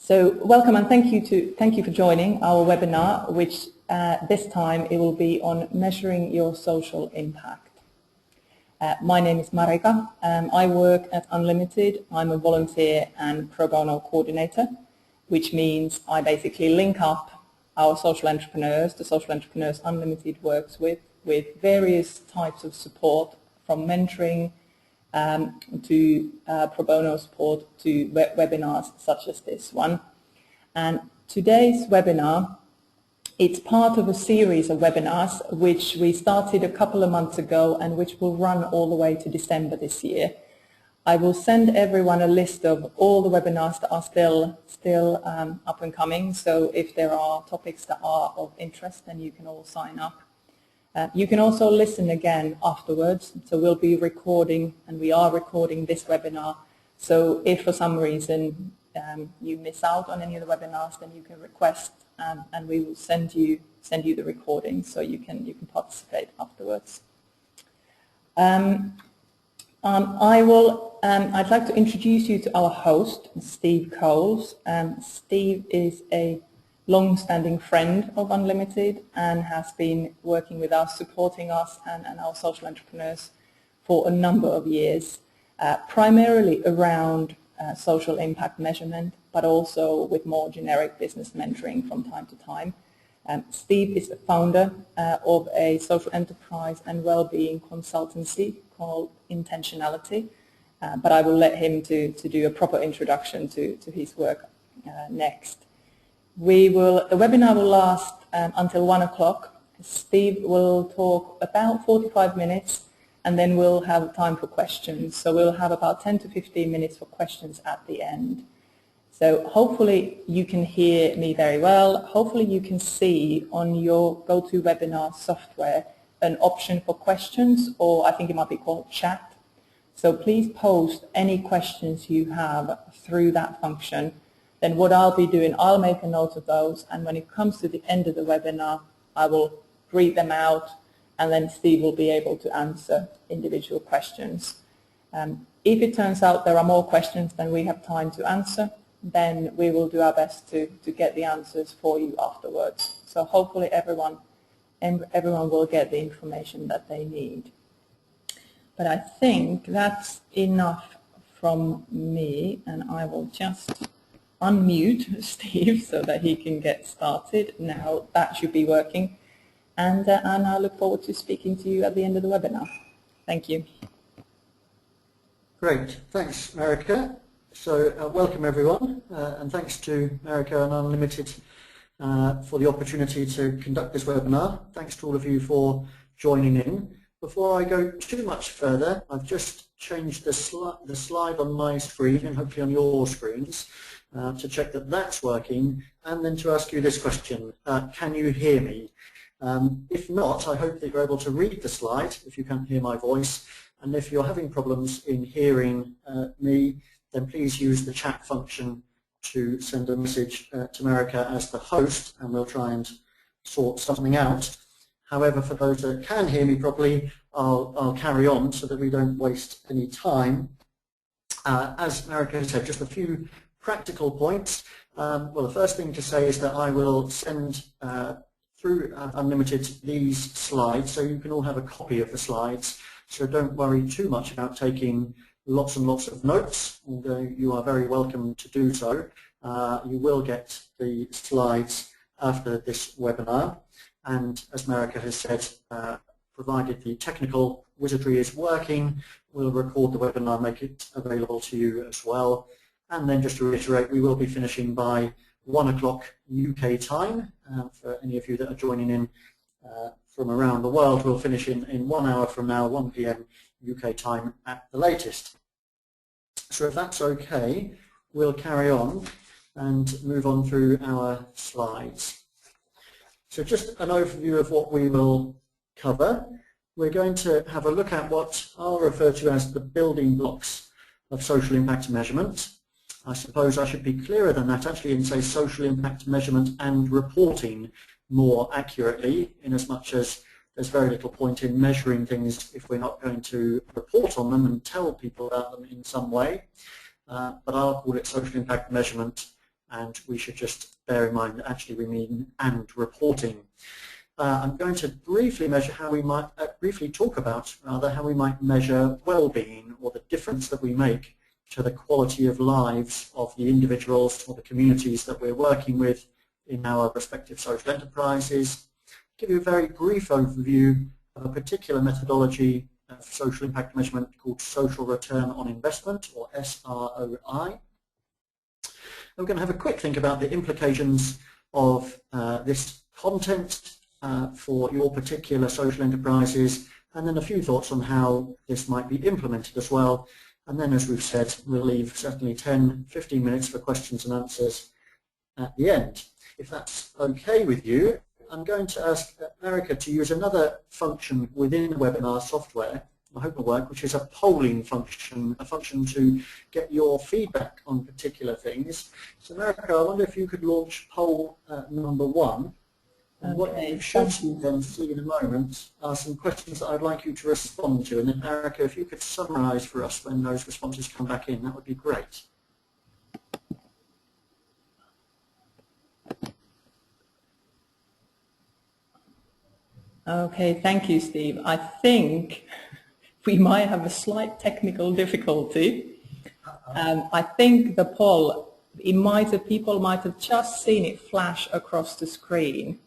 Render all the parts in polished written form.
So welcome and thank you for joining our webinar, which this time it will be on measuring your social impact. My name is Marika. I work at Unlimited. I'm a volunteer and pro bono coordinator, which means I basically link up our social entrepreneurs, the social entrepreneurs Unlimited works with various types of support, from mentoring to pro bono support to webinars such as this one. And today's webinar, it's part of a series of webinars which we started a couple of months ago and which will run all the way to December this year. I will send everyone a list of all the webinars that are still up and coming, so if there are topics that are of interest, then you can all sign up. You can also listen again afterwards, so we'll be recording, and we are recording this webinar, so if for some reason you miss out on any of the webinars, then you can request and we will send you the recording so you can participate afterwards. I'd like to introduce you to our host, Steve Coles. Steve is a long-standing friend of Unlimited and has been working with us, supporting us and our social entrepreneurs for a number of years, primarily around social impact measurement, but also with more generic business mentoring from time to time. Steve is the founder of a social enterprise and well-being consultancy called Intentionality, but I will let him to do a proper introduction to his work next. The webinar will last until 1 o'clock. Steve will talk about 45 minutes and then we'll have time for questions. So we'll have about 10 to 15 minutes for questions at the end. So hopefully you can hear me very well. Hopefully you can see on your GoToWebinar software an option for questions, or I think it might be called chat. So please post any questions you have through that function. Then what I'll be doing, I'll make a note of those, and when it comes to the end of the webinar, I will read them out, and then Steve will be able to answer individual questions. If it turns out there are more questions than we have time to answer, then we will do our best to get the answers for you afterwards. So hopefully everyone will get the information that they need. But I think that's enough from me, and I will just unmute Steve so that he can get started. Now that should be working, and I look forward to speaking to you at the end of the webinar. Thank you. Great, thanks Marika. So welcome everyone, and thanks to Marika and Unlimited for the opportunity to conduct this webinar. Thanks to all of you for joining in. Before I go too much further, I've just changed the slide on my screen and hopefully on your screens to check that that's working, and then to ask you this question: can you hear me? If not, I hope that you're able to read the slide if you can't hear my voice, and if you're having problems in hearing me, then please use the chat function to send a message to Marika as the host, and we'll try and sort something out. However, for those that can hear me properly, I'll carry on so that we don't waste any time. As Marika said, just a few practical points. Well, the first thing to say is that I will send through Unlimited these slides, so you can all have a copy of the slides. So don't worry too much about taking lots and lots of notes, although you are very welcome to do so. You will get the slides after this webinar, and as Marika has said, provided the technical wizardry is working, we'll record the webinar, make it available to you as well. And then just to reiterate, we will be finishing by 1 o'clock UK time. For any of you that are joining in from around the world, we'll finish in 1 hour from now, 1 p.m. UK time at the latest. So if that's okay, we'll carry on and move on through our slides. So just an overview of what we will cover. We're going to have a look at what I'll refer to as the building blocks of social impact measurement. I suppose I should be clearer than that actually and say social impact measurement and reporting more accurately, in as much as there's very little point in measuring things if we're not going to report on them and tell people about them in some way. But I'll call it social impact measurement and we should just bear in mind that actually we mean and reporting. I'm going to briefly measure how we might, briefly talk about rather how we might measure well-being, or the difference that we make to the quality of lives of the individuals or the communities that we're working with in our respective social enterprises. Give you a very brief overview of a particular methodology of social impact measurement called social return on investment, or SROI. We're going to have a quick think about the implications of this content for your particular social enterprises, and then a few thoughts on how this might be implemented as well. And then, as we've said, we'll leave certainly 10-15 minutes for questions and answers at the end. If that's okay with you, I'm going to ask Erica to use another function within the webinar software, I hope it'll work, which is a polling function, a function to get your feedback on particular things. So Erica, I wonder if you could launch poll number 1. And what you should then see in a moment are some questions that I'd like you to respond to. And then Erica, if you could summarize for us when those responses come back in, that would be great. Okay, thank you, Steve. I think we might have a slight technical difficulty. I think the poll, people might have just seen it flash across the screen,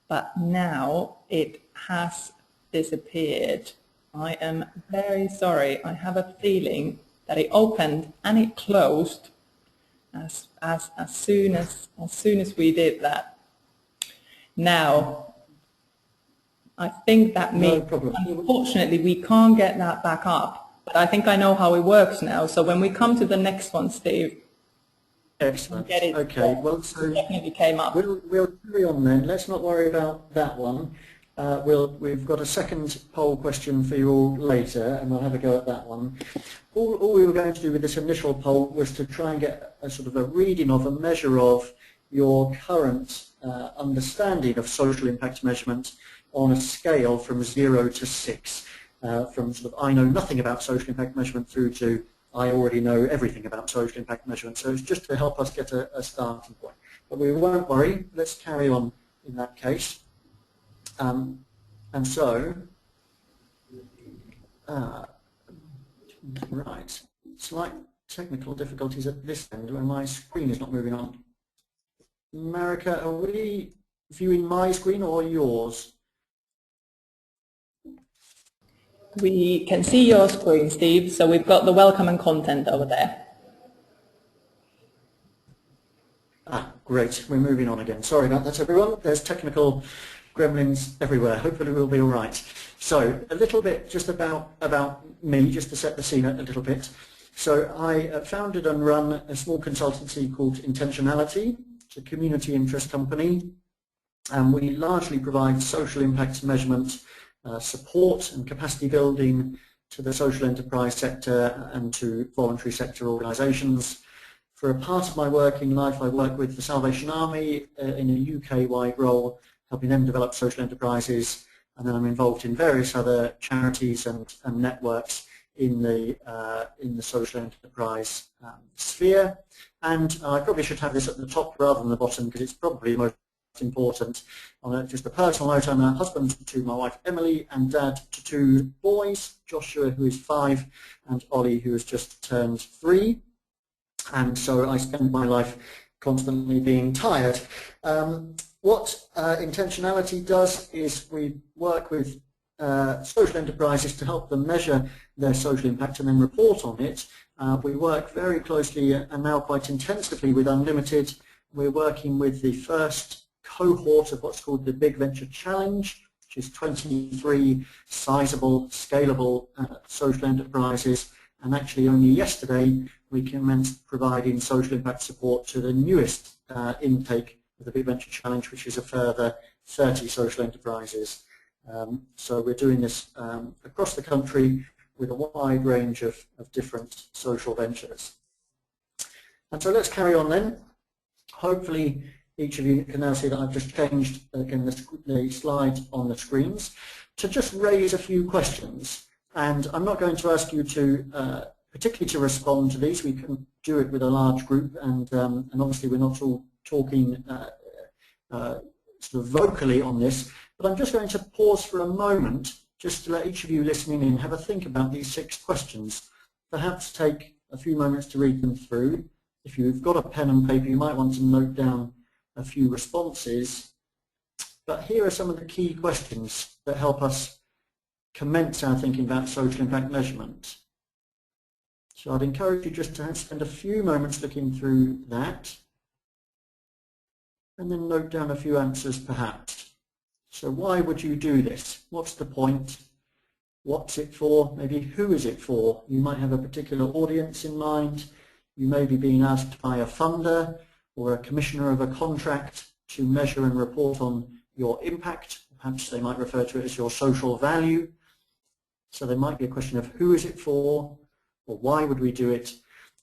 but now it has disappeared. I am very sorry. I have a feeling that it opened and it closed as soon as we did that. Now, I think that means, unfortunately, we can't get that back up. But I think I know how it works now. So when we come to the next one, Steve, excellent. Get it, okay, well, so it definitely came up. We'll carry on then. Let's not worry about that one. We've got a second poll question for you all later, and we'll have a go at that one. All we were going to do with this initial poll was to try and get a sort of a reading of, a measure of your current understanding of social impact measurement on a scale from 0 to 6, from sort of I know nothing about social impact measurement through to I already know everything about social impact measurement. So it's just to help us get a starting point. But we won't worry. Let's carry on in that case. And so, right, slight technical difficulties at this end when my screen is not moving on. Marika, are we viewing my screen or yours? We can see your screen, Steve, so we've got the welcome and content over there. Great, we're moving on again. Sorry about that, everyone. There's technical gremlins everywhere. Hopefully we'll be all right. So a little bit just about me, just to set the scene a little bit. So I founded and run a small consultancy called Intentionality. It's a community interest company, and we largely provide social impact measurement support and capacity building to the social enterprise sector and to voluntary sector organisations. For a part of my working life, I work with the Salvation Army in a UK-wide role, helping them develop social enterprises, and then I'm involved in various other charities and networks in the social enterprise sphere. And I probably should have this at the top rather than the bottom, because it's probably most important. On just a personal note, I'm a husband to my wife Emily and dad to 2 boys, Joshua, who is 5, and Ollie, who has just turned 3. And so I spend my life constantly being tired. What Intentionality does is we work with social enterprises to help them measure their social impact and then report on it. We work very closely and now quite intensively with Unlimited. We're working with the first cohort of what's called the Big Venture Challenge, which is 23 sizable, scalable social enterprises. And actually only yesterday we commenced providing social impact support to the newest intake of the Big Venture Challenge, which is a further 30 social enterprises. So we're doing this across the country with a wide range of different social ventures. And so let's carry on then. Hopefully each of you can now see that I've just changed again the slide on the screens to just raise a few questions. And I'm not going to ask you to particularly to respond to these. We can do it with a large group, and obviously we're not all talking sort of vocally on this, but I'm just going to pause for a moment just to let each of you listening in have a think about these 6 questions. Perhaps take a few moments to read them through. If you've got a pen and paper, you might want to note down a few responses. But here are some of the key questions that help us commence our thinking about social impact measurement. So I'd encourage you just to spend a few moments looking through that, and then note down a few answers perhaps. So why would you do this? What's the point? What's it for? Maybe who is it for? You might have a particular audience in mind. You may be being asked by a funder or a commissioner of a contract to measure and report on your impact. Perhaps they might refer to it as your social value. So there might be a question of who is it for, or why would we do it?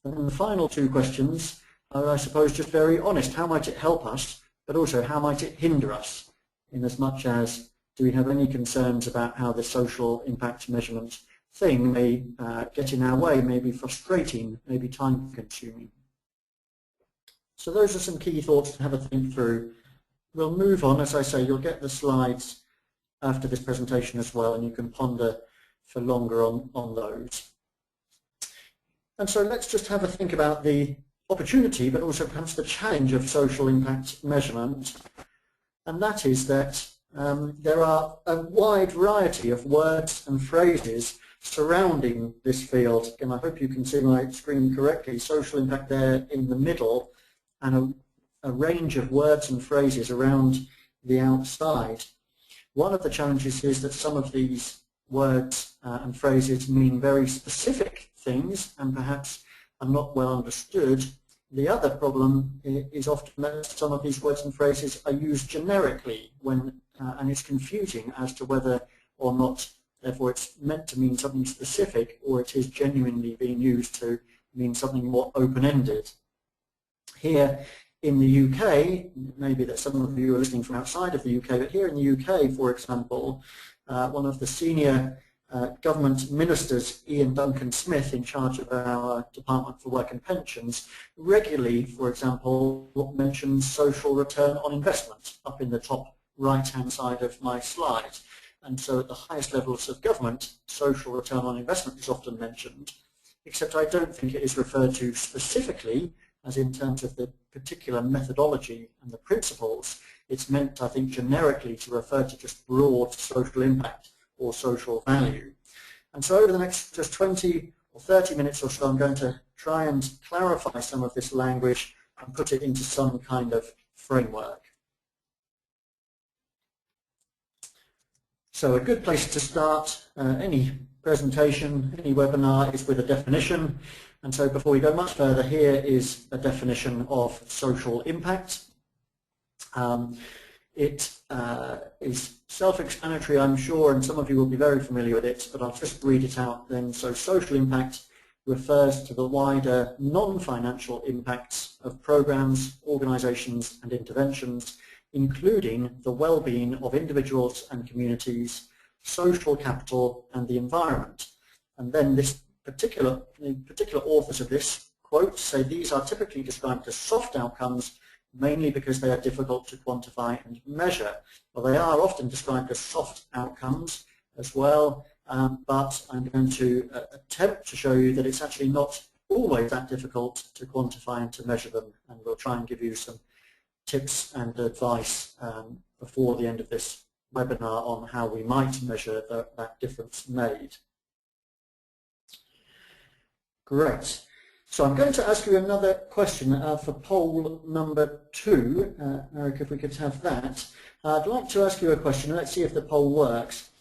And then the final 2 questions are, I suppose, just very honest. How might it help us, but also how might it hinder us, in as much as do we have any concerns about how the social impact measurement thing may get in our way, may be frustrating, may be time consuming. So those are some key thoughts to have a think through. We'll move on. As I say, you'll get the slides after this presentation as well, and you can ponder for longer on those. And so let's just have a think about the opportunity, but also perhaps the challenge of social impact measurement. And that is that there are a wide variety of words and phrases surrounding this field. And I hope you can see my screen correctly. Social impact there in the middle, and a range of words and phrases around the outside. One of the challenges is that some of these words and phrases mean very specific things and perhaps are not well understood. The other problem is often that some of these words and phrases are used generically and it's confusing as to whether or not, therefore, it's meant to mean something specific, or it is genuinely being used to mean something more open-ended. Here in the UK, maybe that some of you are listening from outside of the UK, but here in the UK, for example, one of the senior government ministers, Ian Duncan Smith, in charge of our Department for Work and Pensions, regularly, for example, mentions social return on investment up in the top right-hand side of my slide. And so at the highest levels of government, social return on investment is often mentioned, except I don't think it is referred to specifically as in terms of the particular methodology and the principles. It's meant, I think, generically to refer to just broad social impact or social value. And so over the next just 20 or 30 minutes or so, I'm going to try and clarify some of this language and put it into some kind of framework. So a good place to start any presentation, any webinar, is with a definition. And so before we go much further, here is a definition of social impact. It is self-explanatory, I'm sure, and some of you will be very familiar with it, but I'll just read it out then. So social impact refers to the wider non-financial impacts of programs, organizations and interventions, including the well-being of individuals and communities, social capital and the environment. And then the particular authors of this quote say these are typically described as soft outcomes, mainly because they are difficult to quantify and measure. Well, they are often described as soft outcomes as well, but I'm going to attempt to show you that it's actually not always that difficult to quantify and to measure them, and we'll try and give you some tips and advice before the end of this webinar on how we might measure that difference made. Great. So I'm going to ask you another question for poll number 2. Eric, if we could have that. I'd like to ask you a question. Let's see if the poll works.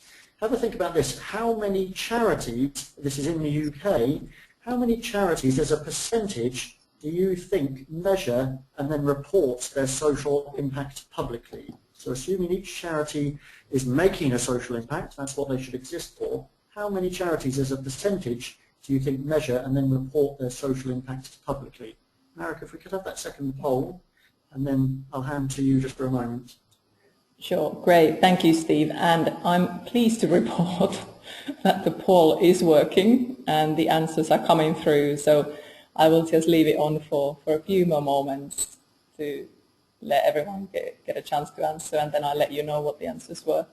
Have a think about this. How many charities, this is in the UK, how many charities as a percentage do you think measure and then report their social impact publicly? So assuming each charity is making a social impact, that's what they should exist for, how many charities as a percentage do you think measure and then report their social impact publicly? Marek, if we could have that second poll, and then I'll hand to you just for a moment. Sure, great. Thank you, Steve. And I'm pleased to report that the poll is working and the answers are coming through. So I will just leave it on for a few more moments to let everyone get a chance to answer, and then I'll let you know what the answers were.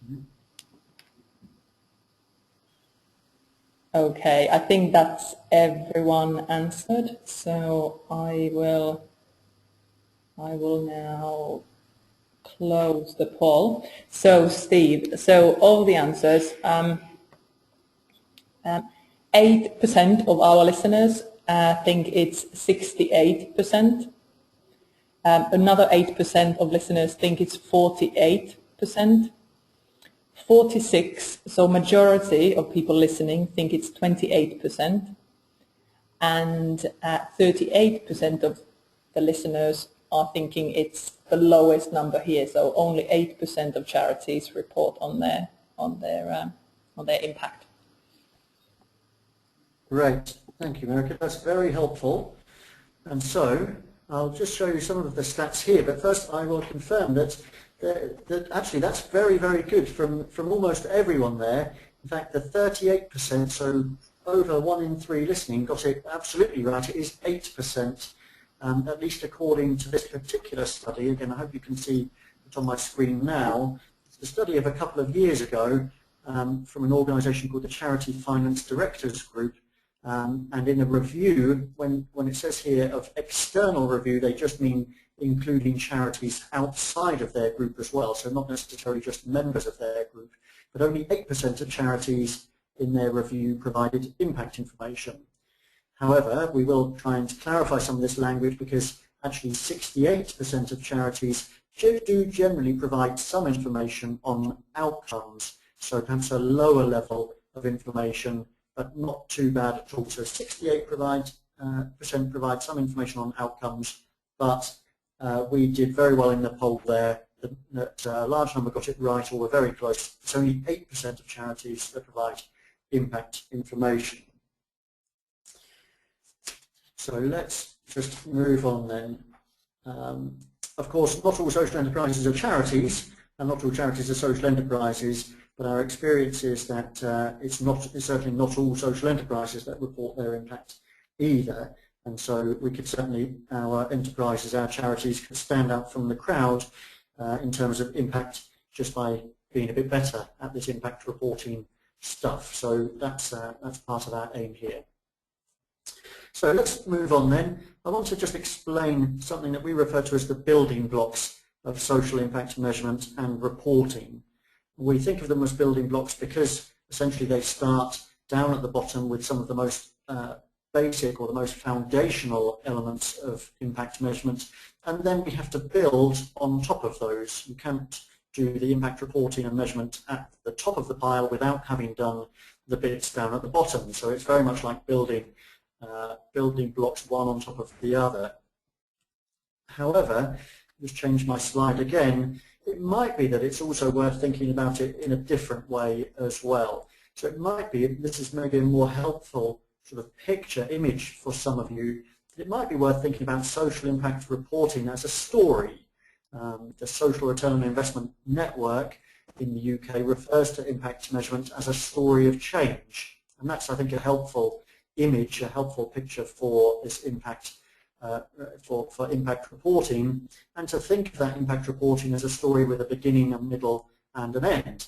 Mm-hmm. Okay, I think that's everyone answered, so I will now close the poll. So Steve, so all the answers, 8% of our listeners think it's 68%. Another 8% of listeners think it's 48%. 46, so majority of people listening think it's 28%. And 38% of the listeners are thinking it's the lowest number here. So only 8% of charities report on their impact. Great, thank you, America. That's very helpful. And so I'll just show you some of the stats here, but first I will confirm that actually that's very, very good from almost everyone there. In fact, the 38%, so over 1 in 3 listening, got it absolutely right. It is 8%, at least according to this particular study. Again, I hope you can see it on my screen now. It's a study of a couple of years ago from an organisation called the Charity Finance Directors Group. And in a review, when it says here of external review, they just mean including charities outside of their group as well, so not necessarily just members of their group, but only 8% of charities in their review provided impact information. However, we will try and clarify some of this language because actually 68% of charities do generally provide some information on outcomes, so perhaps a lower level of information, but not too bad at all. So 68% provide some information on outcomes, but we did very well in the poll there. That a large number got it right or were very close. It's only 8% of charities that provide impact information. So let's just move on then. Of course, not all social enterprises are charities, and not all charities are social enterprises, but our experience is that it's certainly not all social enterprises that report their impact either. And so we could certainly, our enterprises, our charities could stand out from the crowd in terms of impact just by being a bit better at this impact reporting stuff. So that's part of our aim here. So let's move on then. I want to just explain something that we refer to as the building blocks of social impact measurement and reporting. We think of them as building blocks because essentially they start down at the bottom with some of the most basic or the most foundational elements of impact measurement, and then we have to build on top of those. You can't do the impact reporting and measurement at the top of the pile without having done the bits down at the bottom. So it's very much like building blocks one on top of the other. However, just change my slide again, it might be that it's also worth thinking about it in a different way as well. So it might be, this is maybe a more helpful sort of picture image for some of you, it might be worth thinking about social impact reporting as a story. The Social Return on Investment Network in the UK refers to impact measurement as a story of change, and that's, I think, a helpful image, a helpful picture for this impact, for impact reporting, and to think of that impact reporting as a story with a beginning, a middle, and an end.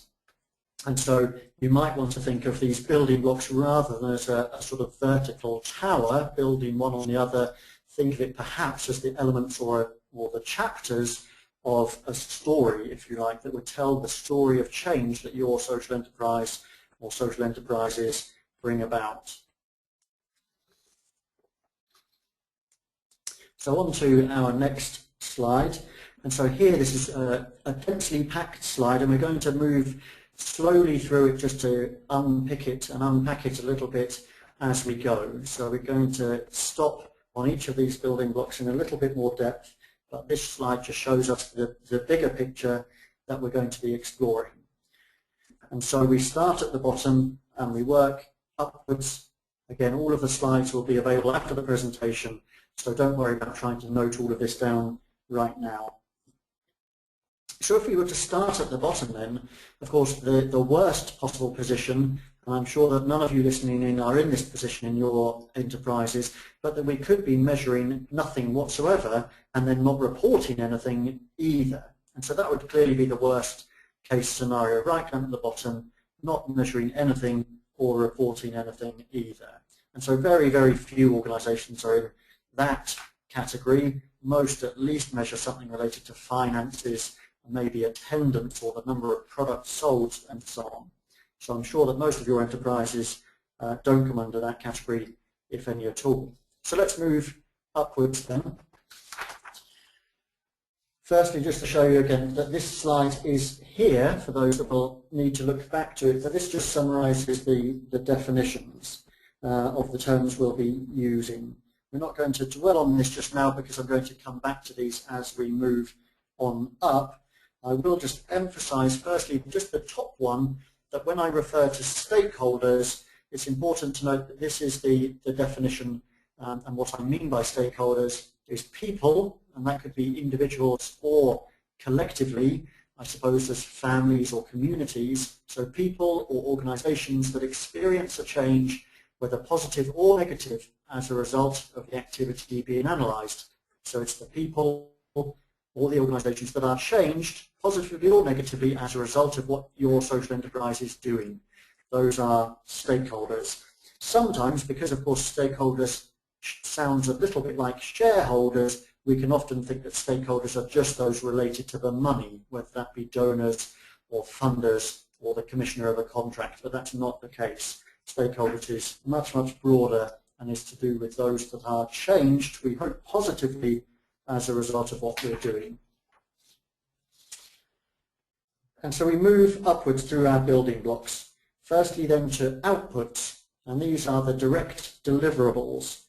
And so you might want to think of these building blocks rather than as a sort of vertical tower, building one on the other. Think of it perhaps as the elements or the chapters of a story, if you like, that would tell the story of change that your social enterprise or social enterprises bring about. So on to our next slide. And so here this is a densely packed slide, and we're going to move slowly through it just to unpick it and unpack it a little bit as we go. So we're going to stop on each of these building blocks in a little bit more depth, but this slide just shows us the bigger picture that we're going to be exploring. And so we start at the bottom and we work upwards. Again, all of the slides will be available after the presentation, so don't worry about trying to note all of this down right now. So if we were to start at the bottom then, of course, the worst possible position and I'm sure that none of you listening in are in this position in your enterprises, but that we could be measuring nothing whatsoever and then not reporting anything either. And so that would clearly be the worst case scenario, right down at the bottom, not measuring anything or reporting anything either. And so very, very few organizations are in that category. Most at least measure something related to finances, maybe attendance or the number of products sold and so on. So I'm sure that most of your enterprises don't come under that category, if any at all. So let's move upwards then. Firstly, just to show you again that this slide is here for those that will need to look back to it, but this just summarizes the definitions of the terms we'll be using. We're not going to dwell on this just now because I'm going to come back to these as we move on up. I will just emphasize firstly just the top one, that when I refer to stakeholders, it's important to note that this is the definition, and what I mean by stakeholders is people, and that could be individuals or collectively, I suppose as families or communities, so people or organizations that experience a change, whether positive or negative, as a result of the activity being analysed. So it's the people or the organisations that are changed positively or negatively as a result of what your social enterprise is doing. Those are stakeholders. Sometimes, because of course stakeholders sounds a little bit like shareholders, we can often think that stakeholders are just those related to the money, whether that be donors or funders or the commissioner of a contract, but that's not the case. Stakeholders is much, much broader and is to do with those that are changed, we hope positively, as a result of what we're doing. And so we move upwards through our building blocks. Firstly then to outputs, and these are the direct deliverables.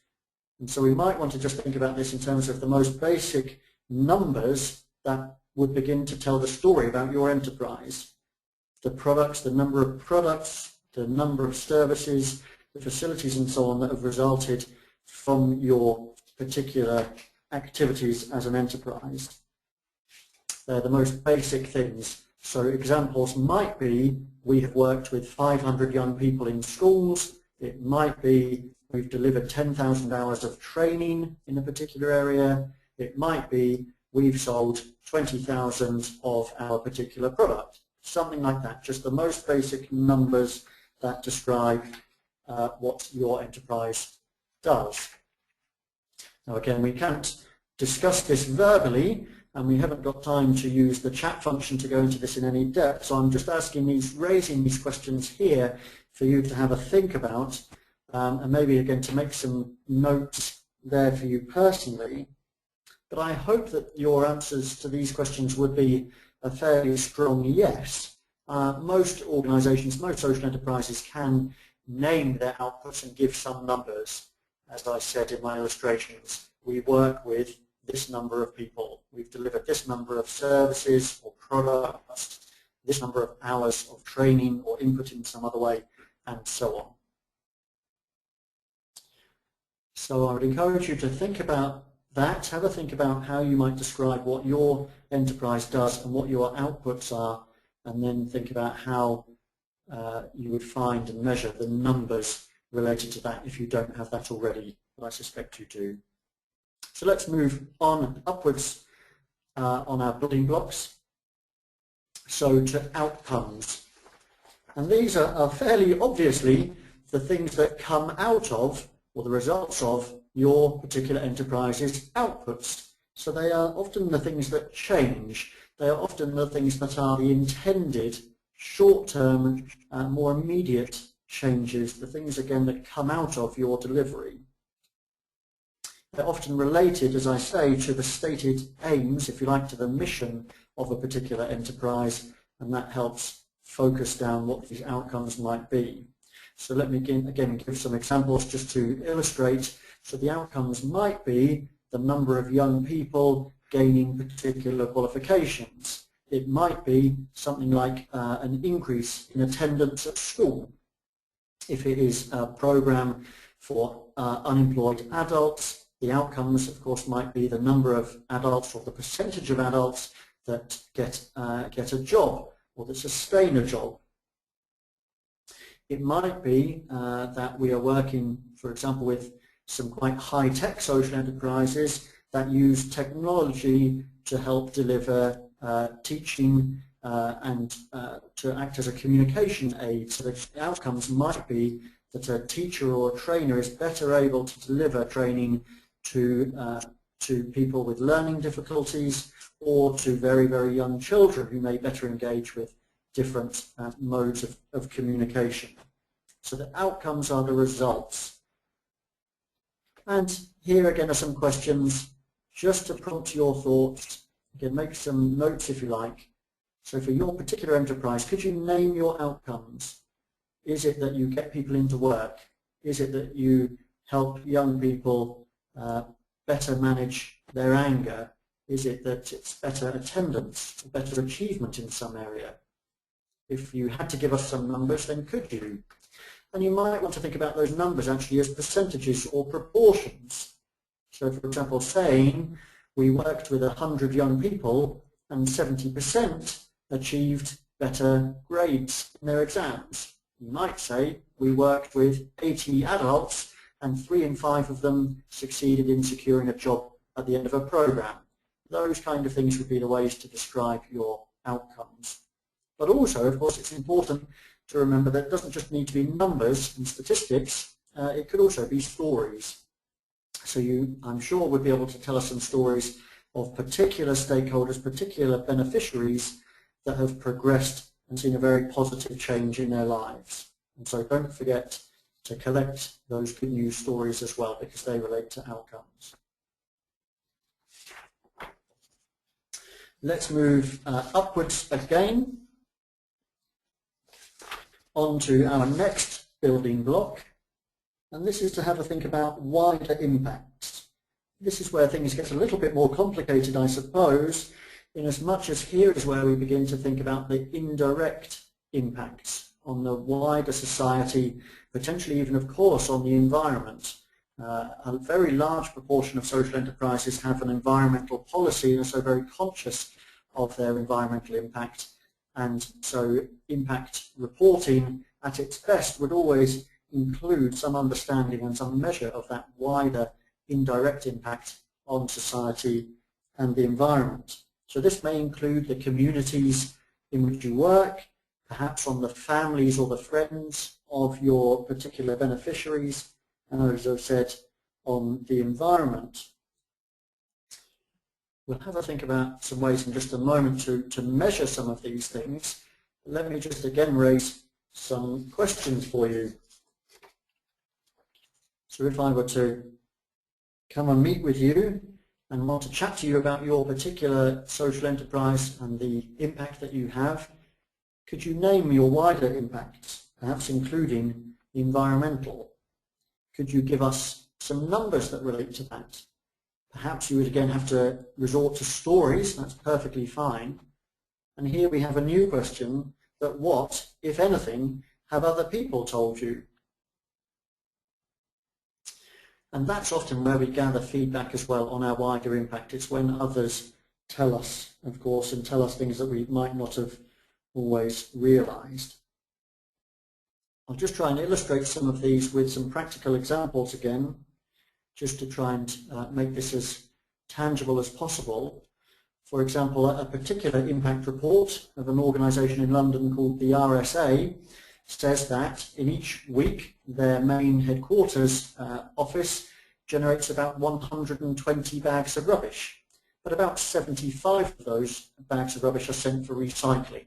And so we might want to just think about this in terms of the most basic numbers that would begin to tell the story about your enterprise. The products, the number of products, the number of services, the facilities and so on that have resulted from your particular activities as an enterprise. They're the most basic things. So examples might be we have worked with 500 young people in schools. It might be we've delivered 10,000 hours of training in a particular area. It might be we've sold 20,000 of our particular product. Something like that, just the most basic numbers that describe what your enterprise does. Now again, we can't discuss this verbally, and we haven't got time to use the chat function to go into this in any depth, so I'm just raising these questions here for you to have a think about, and maybe again to make some notes there for you personally. But I hope that your answers to these questions would be a fairly strong yes. Most organizations, most social enterprises can name their outputs and give some numbers. As I said in my illustrations, we work with this number of people. We've delivered this number of services or products, this number of hours of training or input in some other way, and so on. So I would encourage you to think about that, have a think about how you might describe what your enterprise does and what your outputs are, and then think about how you would find and measure the numbers related to that if you don't have that already, but I suspect you do. So let's move on upwards on our building blocks. So to outcomes. And these are fairly obviously the things that come out of, or the results of, your particular enterprise's outputs. So they are often the things that change. They are often the things that are the intended short-term, more immediate changes, the things again that come out of your delivery. They're often related, as I say, to the stated aims, if you like, to the mission of a particular enterprise, and that helps focus down what these outcomes might be. So let me again give some examples just to illustrate. So the outcomes might be the number of young people gaining particular qualifications. It might be something like an increase in attendance at school. If it is a program for unemployed adults, the outcomes, of course, might be the number of adults or the percentage of adults that get a job or that sustain a job. It might be that we are working, for example, with some quite high-tech social enterprises that use technology to help deliver teaching and to act as a communication aid. So the outcomes might be that a teacher or a trainer is better able to deliver training to people with learning difficulties or to very, very young children who may better engage with different modes of communication. So the outcomes are the results. And here again are some questions just to prompt your thoughts. Again, make some notes if you like. So for your particular enterprise, could you name your outcomes? Is it that you get people into work? Is it that you help young people better manage their anger? Is it that it's better attendance, better achievement in some area? If you had to give us some numbers, then could you? And you might want to think about those numbers actually as percentages or proportions. So for example, saying we worked with 100 young people and 70% achieved better grades in their exams. You might say we worked with 80 adults and 3 in 5 of them succeeded in securing a job at the end of a program. Those kind of things would be the ways to describe your outcomes. But also, of course, it's important to remember that it doesn't just need to be numbers and statistics, it could also be stories. So you, I'm sure, would be able to tell us some stories of particular stakeholders, particular beneficiaries that have progressed and seen a very positive change in their lives. And so don't forget to collect those good news stories as well, because they relate to outcomes. Let's move upwards again on to our next building block, and this is to have a think about wider impacts. This is where things get a little bit more complicated, I suppose, in as much as here is where we begin to think about the indirect impacts on the wider society, potentially even, of course, on the environment. A very large proportion of social enterprises have an environmental policy and are so very conscious of their environmental impact, and so impact reporting at its best would always include some understanding and some measure of that wider indirect impact on society and the environment. So this may include the communities in which you work, perhaps on the families or the friends of your particular beneficiaries, and as I've said, on the environment. We'll have a think about some ways in just a moment to measure some of these things. Let me just again raise some questions for you. So if I were to come and meet with you and want to chat to you about your particular social enterprise and the impact that you have, could you name your wider impacts, perhaps including the environmental? Could you give us some numbers that relate to that? Perhaps you would again have to resort to stories, that's perfectly fine. And here we have a new question, that what, if anything, have other people told you? And that's often where we gather feedback as well on our wider impact. It's when others tell us, of course, and tell us things that we might not have always realized. I'll just try and illustrate some of these with some practical examples again, just to try and make this as tangible as possible. For example, a particular impact report of an organisation in London called the RSA says that in each week their main headquarters office generates about 120 bags of rubbish, but about 75 of those bags of rubbish are sent for recycling.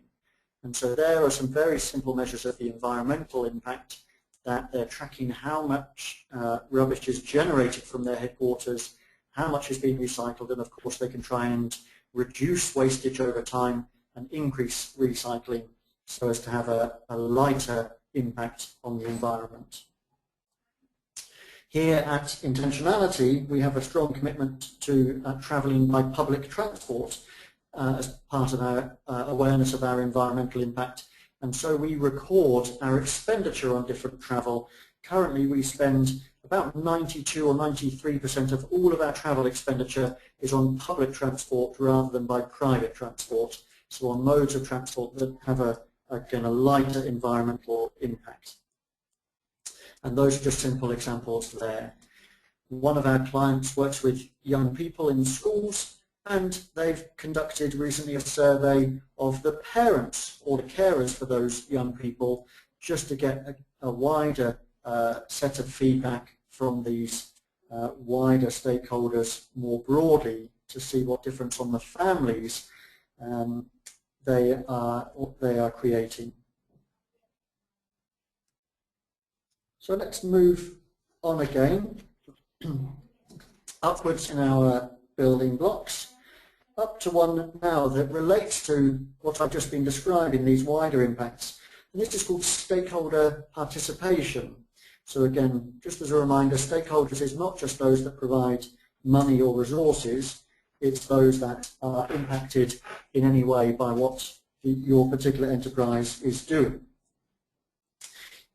And so there are some very simple measures of the environmental impact, that they're tracking how much rubbish is generated from their headquarters, how much is being recycled, and of course they can try and reduce wastage over time and increase recycling so as to have a lighter impact on the environment. Here at Intentionality, we have a strong commitment to travelling by public transport as part of our awareness of our environmental impact. And so we record our expenditure on different travel. Currently we spend about 92 or 93% of all of our travel expenditure is on public transport rather than by private transport. So on modes of transport that have again, a lighter environmental impact. And those are just simple examples there. One of our clients works with young people in schools, and they've conducted recently a survey of the parents or the carers for those young people, just to get a wider set of feedback from these wider stakeholders more broadly, to see what difference on the families they are creating. So let's move on again, upwards in our building blocks, up to one now that relates to what I've just been describing, these wider impacts. And this is called stakeholder participation. So again, just as a reminder, stakeholders is not just those that provide money or resources, it's those that are impacted in any way by what your particular enterprise is doing.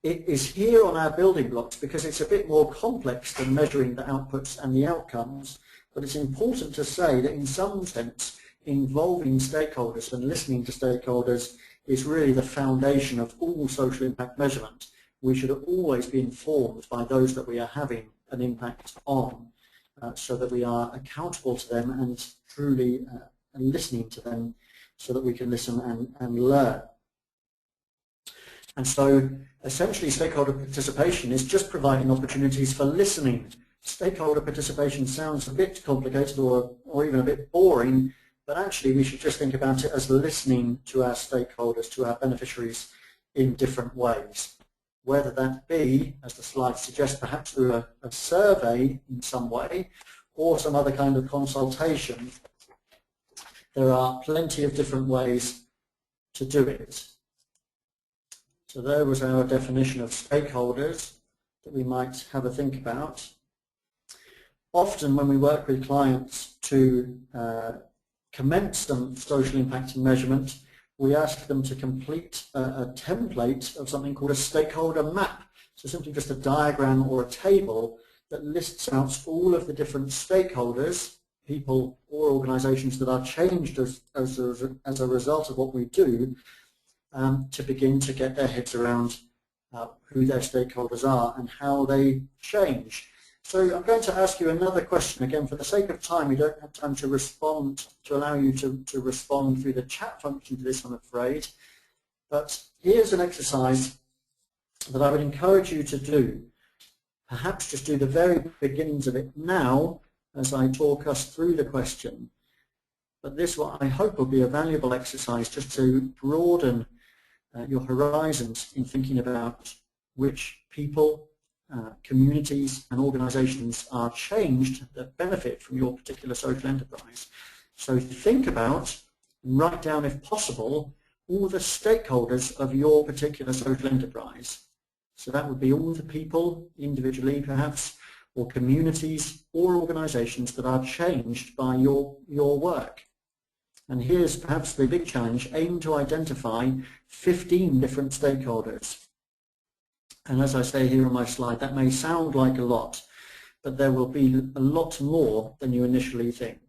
It is here on our building blocks because it's a bit more complex than measuring the outputs and the outcomes, but it's important to say that in some sense involving stakeholders and listening to stakeholders is really the foundation of all social impact measurement. We should always be informed by those that we are having an impact on, so that we are accountable to them and truly listening to them, so that we can listen and learn. And so essentially stakeholder participation is just providing opportunities for listening. Stakeholder participation sounds a bit complicated or even a bit boring, but actually we should just think about it as listening to our stakeholders, to our beneficiaries in different ways. Whether that be, as the slide suggests, perhaps through a survey in some way or some other kind of consultation. There are plenty of different ways to do it. So there was our definition of stakeholders that we might have a think about. Often when we work with clients to commence some social impact measurement, we ask them to complete a template of something called a stakeholder map. So simply just a diagram or a table that lists out all of the different stakeholders, people or organizations that are changed as a result of what we do, to begin to get their heads around who their stakeholders are and how they change. So I'm going to ask you another question. Again, for the sake of time, we don't have time to respond, to allow you to respond through the chat function to this, I'm afraid. But here's an exercise that I would encourage you to do. Perhaps just do the very beginnings of it now as I talk us through the question. But this, what I hope, will be a valuable exercise just to broaden your horizons in thinking about which people, communities and organizations are changed that benefit from your particular social enterprise. So think about and write down, if possible, all the stakeholders of your particular social enterprise. So that would be all the people, individually perhaps, or communities or organizations that are changed by your work. And here's perhaps the big challenge: aim to identify 15 different stakeholders. And as I say here on my slide, that may sound like a lot, but there will be a lot more than you initially think.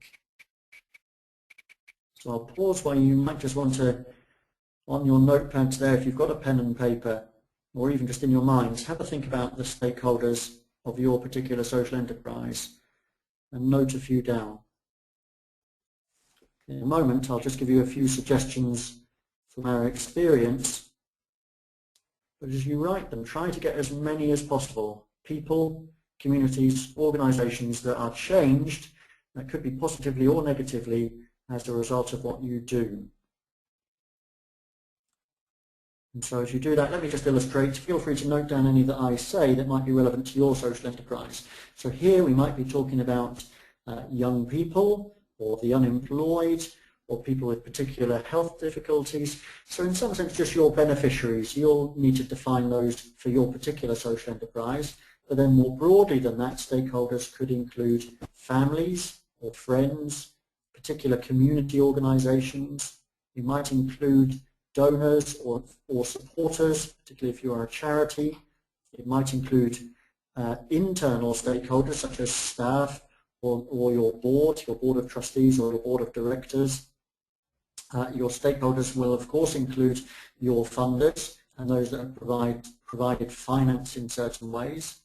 So I'll pause while you might just want to, on your notepads there, if you've got a pen and paper, or even just in your minds, have a think about the stakeholders of your particular social enterprise and note a few down. In a moment, I'll just give you a few suggestions from our experience. But as you write them, try to get as many as possible. People, communities, organizations that are changed, that could be positively or negatively as a result of what you do. And so as you do that, let me just illustrate. Feel free to note down any that I say that might be relevant to your social enterprise. So here we might be talking about young people, or the unemployed, or people with particular health difficulties. So in some sense, just your beneficiaries. You'll need to define those for your particular social enterprise. But then more broadly than that, stakeholders could include families or friends, particular community organizations. You might include donors or supporters, particularly if you are a charity. It might include internal stakeholders such as staff or your board of trustees or your board of directors. Your stakeholders will of course include your funders and those that provide provided finance in certain ways.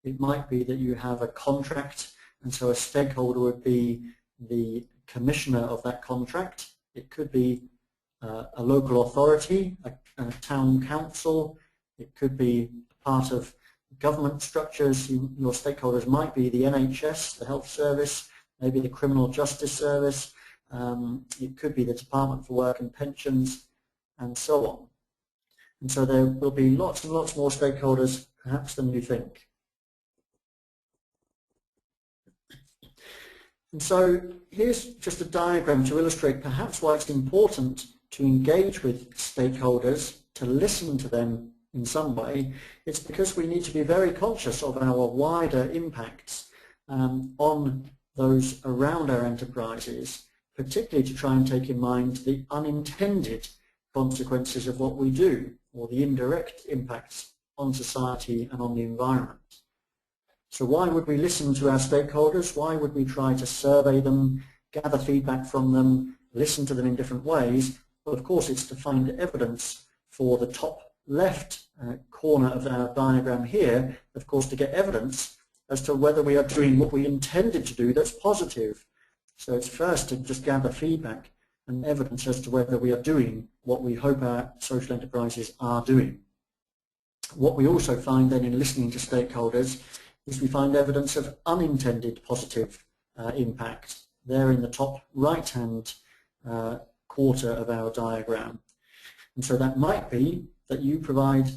It might be that you have a contract, and so a stakeholder would be the commissioner of that contract. It could be a local authority, a town council. It could be part of government structures. Your stakeholders might be the NHS, the health service, maybe the criminal justice service. It could be the Department for Work and Pensions, and so on. And so there will be lots and lots more stakeholders perhaps than you think. And so here's just a diagram to illustrate perhaps why it's important to engage with stakeholders, to listen to them in some way. It's because we need to be very conscious of our wider impacts on those around our enterprises, particularly to try and take in mind the unintended consequences of what we do, or the indirect impacts on society and on the environment. So why would we listen to our stakeholders? Why would we try to survey them, gather feedback from them, listen to them in different ways? Well, of course, it's to find evidence for the top left corner of our diagram here, of course, to get evidence as to whether we are doing what we intended to do that's positive. So it's first to just gather feedback and evidence as to whether we are doing what we hope our social enterprises are doing. What we also find then in listening to stakeholders is we find evidence of unintended positive impact. There in the top right-hand quarter of our diagram. And so that might be that you provide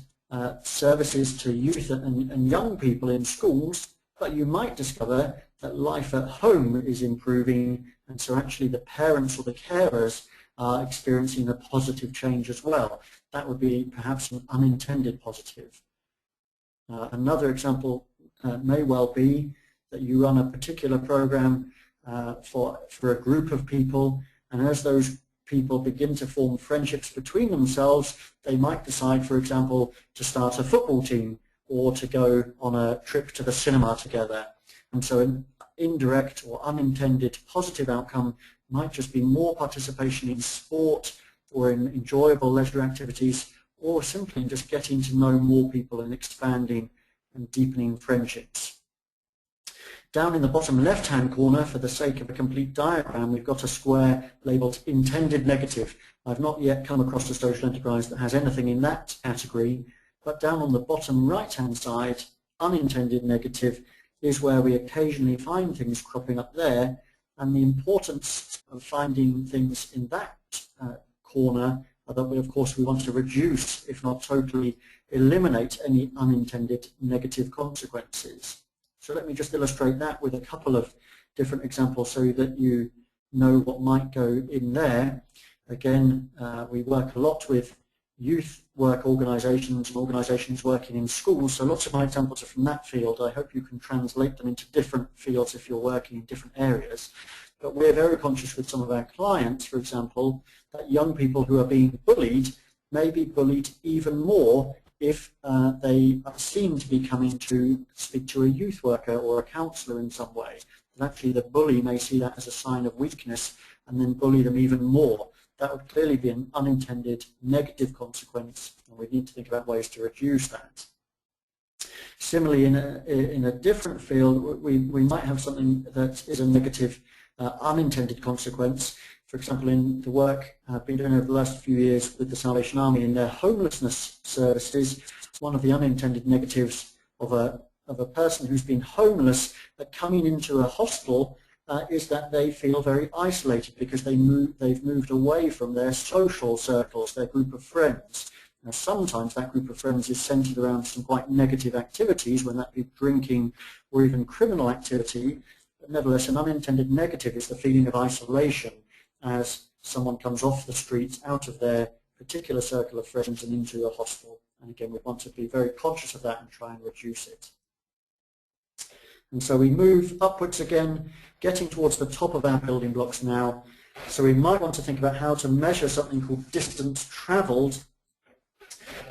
services to youth and young people in schools, but you might discover that life at home is improving, and so actually the parents or the carers are experiencing a positive change as well. That would be perhaps an unintended positive. Another example may well be that you run a particular program for a group of people, and as those people begin to form friendships between themselves, they might decide, for example, to start a football team or to go on a trip to the cinema together. And so an indirect or unintended positive outcome might just be more participation in sport or in enjoyable leisure activities, or simply in just getting to know more people and expanding and deepening friendships. Down in the bottom left-hand corner, for the sake of a complete diagram, we've got a square labelled intended negative. I've not yet come across a social enterprise that has anything in that category, but down on the bottom right-hand side, unintended negative is where we occasionally find things cropping up there, and the importance of finding things in that corner are that we, of course, we want to reduce, if not totally eliminate, any unintended negative consequences. So let me just illustrate that with a couple of different examples so that you know what might go in there. Again, we work a lot with youth work organisations and organisations working in schools, so lots of my examples are from that field. I hope you can translate them into different fields if you're working in different areas. But we're very conscious with some of our clients, for example, that young people who are being bullied may be bullied even more if they seem to be coming to speak to a youth worker or a counsellor in some way. And actually the bully may see that as a sign of weakness and then bully them even more. That would clearly be an unintended negative consequence, and we need to think about ways to reduce that. Similarly, in a different field, we might have something that is a negative unintended consequence. For example, in the work I've been doing over the last few years with the Salvation Army in their homelessness services, one of the unintended negatives of a person who's been homeless but coming into a hostel is that they feel very isolated because they've moved away from their social circles, their group of friends. Now, sometimes that group of friends is centered around some quite negative activities, whether that be drinking or even criminal activity, but nevertheless an unintended negative is the feeling of isolation as someone comes off the streets, out of their particular circle of friends and into a hostel. And again, we want to be very conscious of that and try and reduce it. And so we move upwards again, getting towards the top of our building blocks now. So we might want to think about how to measure something called distance travelled,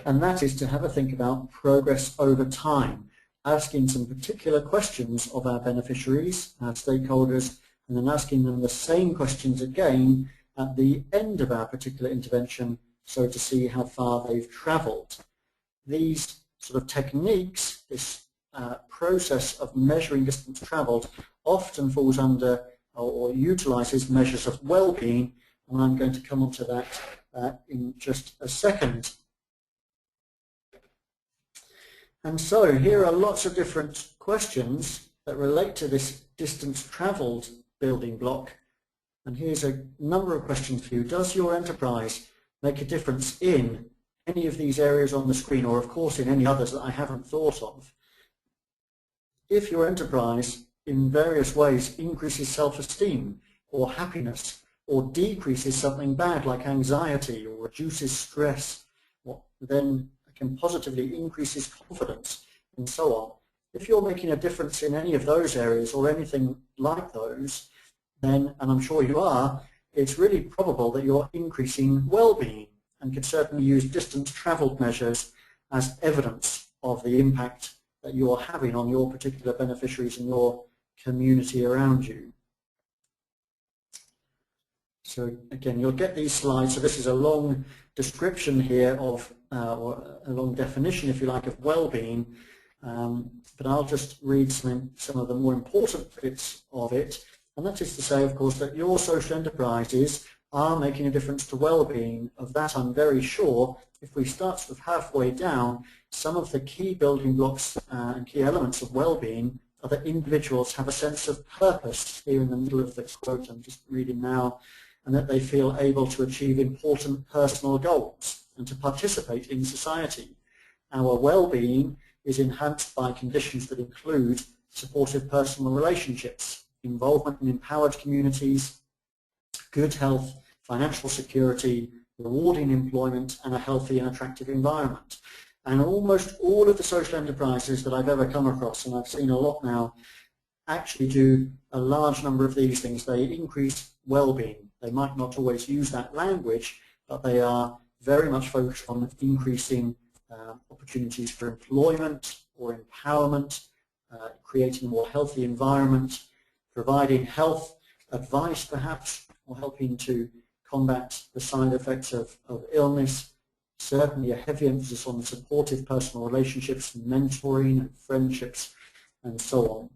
and that is to have a think about progress over time, asking some particular questions of our beneficiaries, our stakeholders, and then asking them the same questions again at the end of our particular intervention, so to see how far they've travelled. These sort of techniques, this process of measuring distance travelled, often falls under or utilises measures of well-being, and I'm going to come on to that in just a second. And so here are lots of different questions that relate to this distance travelled building block. And here's a number of questions for you. Does your enterprise make a difference in any of these areas on the screen, or of course in any others that I haven't thought of? If your enterprise in various ways increases self-esteem or happiness, or decreases something bad like anxiety, or reduces stress, or then can positively increases confidence, and so on. If you're making a difference in any of those areas or anything like those, then, and I'm sure you are, it's really probable that you're increasing well-being, and could certainly use distance travelled measures as evidence of the impact that you're having on your particular beneficiaries and your community around you. So again, you'll get these slides. So this is a long description here of, or a long definition, if you like, of well-being. But I'll just read some of the more important bits of it. And that is to say, of course, that your social enterprises are making a difference to well-being. Of that, I'm very sure. If we start sort of halfway down, some of the key building blocks and key elements of well-being are that individuals have a sense of purpose, here in the middle of the quote I'm just reading now, and that they feel able to achieve important personal goals and to participate in society. Our well-being is enhanced by conditions that include supportive personal relationships, involvement in empowered communities, good health, financial security, rewarding employment, and a healthy and attractive environment. And almost all of the social enterprises that I've ever come across, and I've seen a lot now, actually do a large number of these things. They increase well-being. They might not always use that language, but they are very much focused on increasing opportunities for employment or empowerment, creating a more healthy environment, providing health advice perhaps, or helping to combat the side effects of illness. Certainly a heavy emphasis on supportive personal relationships, mentoring and friendships, and so on.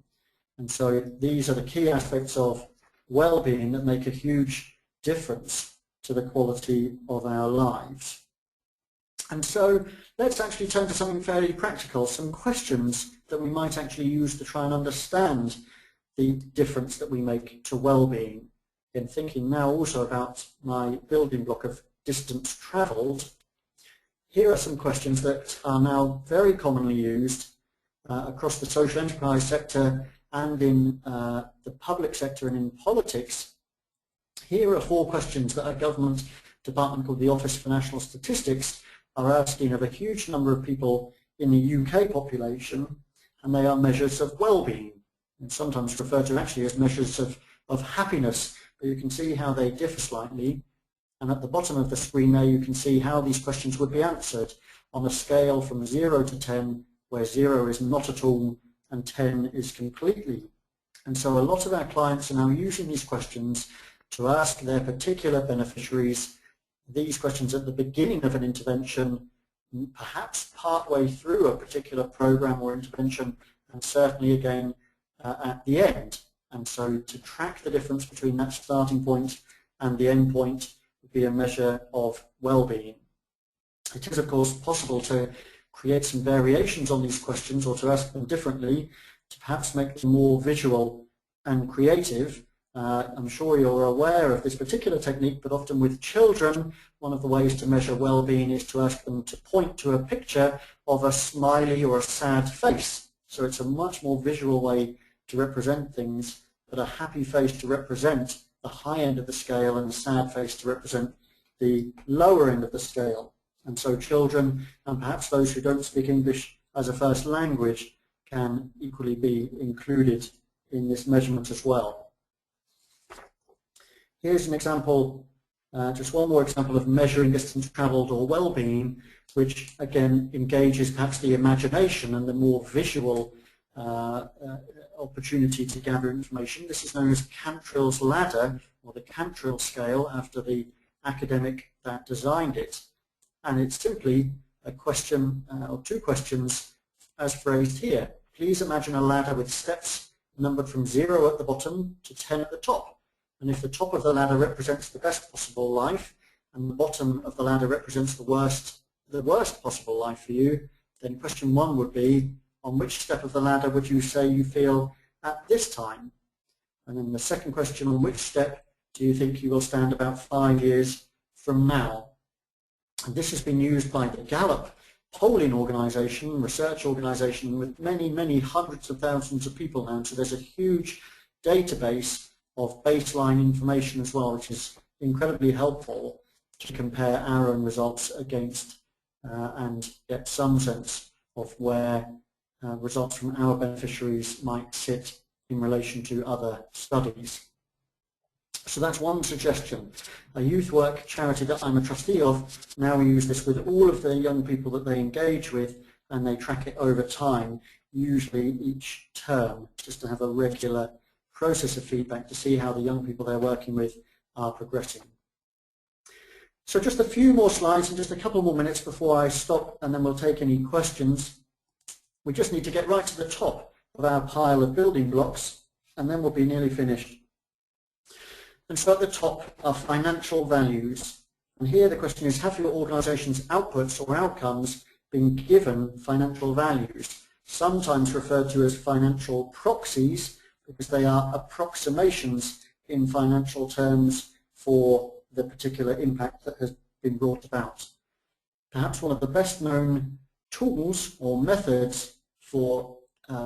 And so these are the key aspects of well-being that make a huge difference to the quality of our lives. And so let's actually turn to something fairly practical, some questions that we might actually use to try and understand the difference that we make to well-being. In thinking now also about my building block of distance travelled, here are some questions that are now very commonly used across the social enterprise sector and in the public sector and in politics. Here are 4 questions that a government department called the Office for National Statistics are asking of a huge number of people in the UK population, and they are measures of well-being, and sometimes referred to actually as measures of happiness. But you can see how they differ slightly, and at the bottom of the screen there you can see how these questions would be answered on a scale from 0 to 10, where 0 is not at all and 10 is completely. And so a lot of our clients are now using these questions to ask their particular beneficiaries these questions at the beginning of an intervention, perhaps partway through a particular program or intervention, and certainly again at the end. And so to track the difference between that starting point and the end point would be a measure of well-being. It is of course possible to create some variations on these questions, or to ask them differently, to perhaps make them more visual and creative. I'm sure you're aware of this particular technique, but often with children, one of the ways to measure well-being is to ask them to point to a picture of a smiley or a sad face. So it's a much more visual way to represent things, but a happy face to represent the high end of the scale and a sad face to represent the lower end of the scale. And so children, and perhaps those who don't speak English as a first language, can equally be included in this measurement as well. Here's an example, just one more example of measuring distance travelled or well-being, which again engages perhaps the imagination and the more visual opportunity to gather information. This is known as Cantrill's ladder, or the Cantrill scale, after the academic that designed it. And it's simply a question or two questions as phrased here. Please imagine a ladder with steps numbered from 0 at the bottom to 10 at the top. And if the top of the ladder represents the best possible life and the bottom of the ladder represents the worst possible life for you, then question 1 would be, on which step of the ladder would you say you feel at this time? And then the second question, on which step do you think you will stand about 5 years from now? And this has been used by the Gallup polling organisation, research organisation, with many, many hundreds of thousands of people now. So there's a huge database of baseline information as well, which is incredibly helpful to compare our own results against and get some sense of where results from our beneficiaries might sit in relation to other studies. So that's one suggestion. A youth work charity that I'm a trustee of now use this with all of the young people that they engage with, and they track it over time, usually each term, just to have a regular process of feedback to see how the young people they're working with are progressing. So just a few more slides and just a couple more minutes before I stop, and then we'll take any questions. We just need to get right to the top of our pile of building blocks, and then we'll be nearly finished. And so at the top are financial values. And here the question is, have your organisation's outputs or outcomes been given financial values, sometimes referred to as financial proxies, because they are approximations in financial terms for the particular impact that has been brought about. Perhaps one of the best known tools or methods for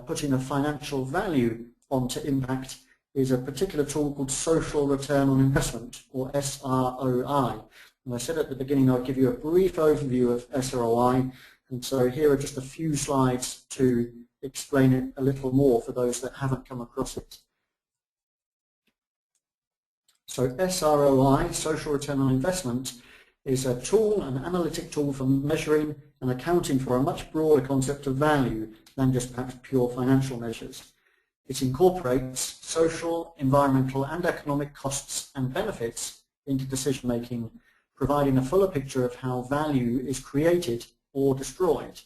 putting a financial value onto impact is a particular tool called social return on investment, or SROI. And I said at the beginning I'll give you a brief overview of SROI, and so here are just a few slides to explain it a little more for those that haven't come across it. So SROI, social return on investment, is a tool, an analytic tool for measuring and accounting for a much broader concept of value than just perhaps pure financial measures. It incorporates social, environmental and economic costs and benefits into decision making, providing a fuller picture of how value is created or destroyed.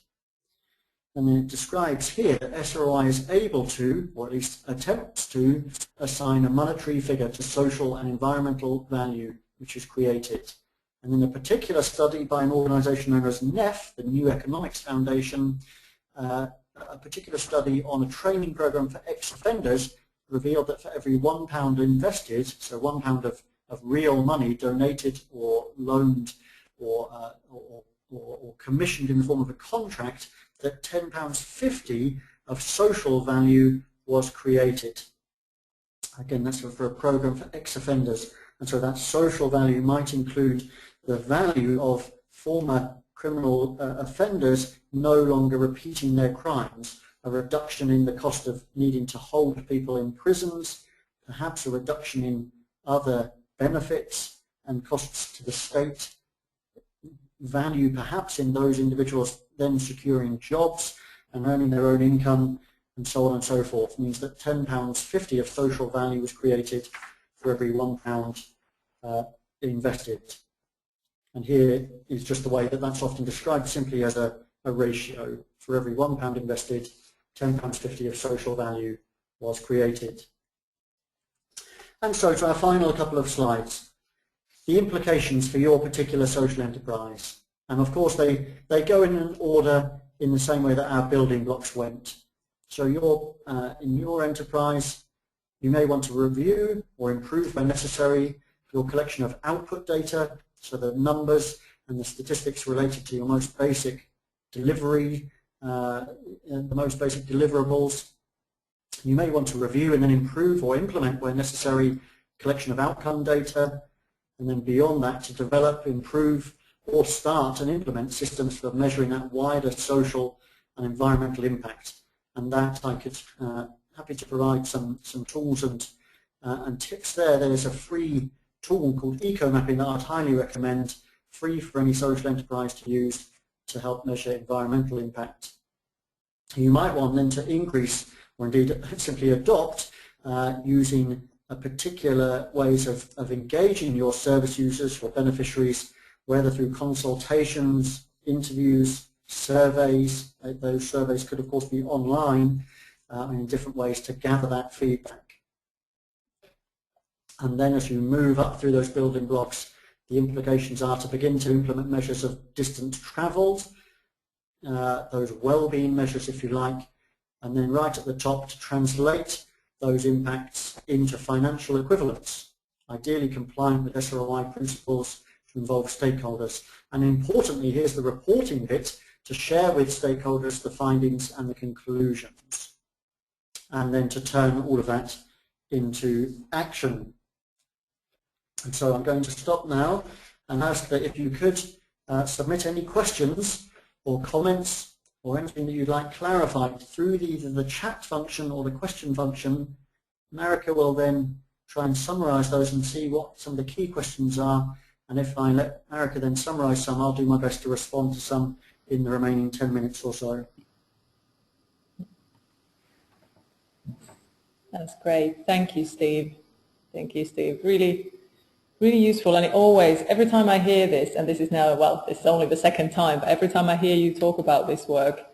And then it describes here that SROI is able to, or at least attempts to, assign a monetary figure to social and environmental value which is created. And in a particular study by an organisation known as NEF, the New Economics Foundation, a particular study on a training program for ex-offenders revealed that for every £1 invested, so £1 of real money donated or loaned or commissioned in the form of a contract, that £10.50 of social value was created. Again, that's for a program for ex-offenders, and so that social value might include the value of former criminal offenders no longer repeating their crimes, a reduction in the cost of needing to hold people in prisons, perhaps a reduction in other benefits and costs to the state, value perhaps in those individuals then securing jobs and earning their own income, and so on and so forth. It means that £10.50 of social value was created for every £1 invested. And here is just the way that that's often described, simply as a ratio. For every £1 invested, £10.50 of social value was created. And so to our final couple of slides, the implications for your particular social enterprise. And of course they go in an order in the same way that our building blocks went. So in your enterprise, you may want to review or improve where necessary your collection of output data, so the numbers and the statistics related to your most basic delivery, the most basic deliverables. You may want to review and then improve or implement where necessary collection of outcome data, and then beyond that to develop, improve or start and implement systems for measuring that wider social and environmental impact. And that I could happy to provide some tools and tips there. There's a free tool called Eco Mapping that I'd highly recommend, free for any social enterprise to use to help measure environmental impact. You might want then to increase or indeed simply adopt using a particular ways of engaging your service users or beneficiaries, whether through consultations, interviews, surveys. Those surveys could of course be online and in different ways to gather that feedback. And then as you move up through those building blocks, the implications are to begin to implement measures of distance travelled, those well-being measures if you like, and then right at the top to translate those impacts into financial equivalents, ideally compliant with SROI principles to involve stakeholders. And importantly, here's the reporting bit, to share with stakeholders the findings and the conclusions, and then to turn all of that into action. And so I'm going to stop now and ask that if you could submit any questions or comments or anything that you'd like clarified through either the chat function or the question function. Marika will then try and summarize those and see what some of the key questions are, and if I let Marika then summarize some, I'll do my best to respond to some in the remaining 10 minutes or so. That's great. Thank you, Steve. Thank you, Steve. Really, really useful. And it always, every time I hear this, and this is now, well, this is only the second time, but every time I hear you talk about this work,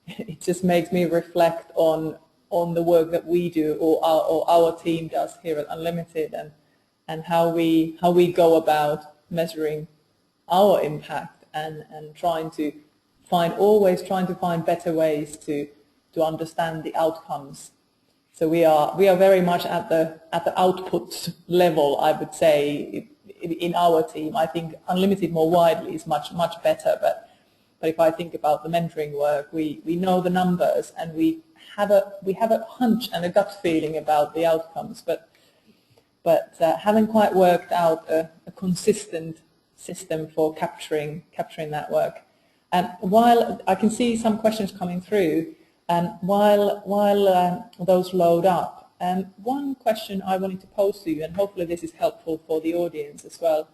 it just makes me reflect on the work that we do, or our team does here at Unlimited, and how we go about measuring our impact and always trying to find better ways to understand the outcomes. So we are very much at the output level, I would say, in our team. I think Unlimited more widely is much better, but if I think about the mentoring work, we know the numbers, and we have a hunch and a gut feeling about the outcomes, but haven't quite worked out a consistent system for capturing that work. While I can see some questions coming through, while those load up, one question I wanted to pose to you, and hopefully this is helpful for the audience as well,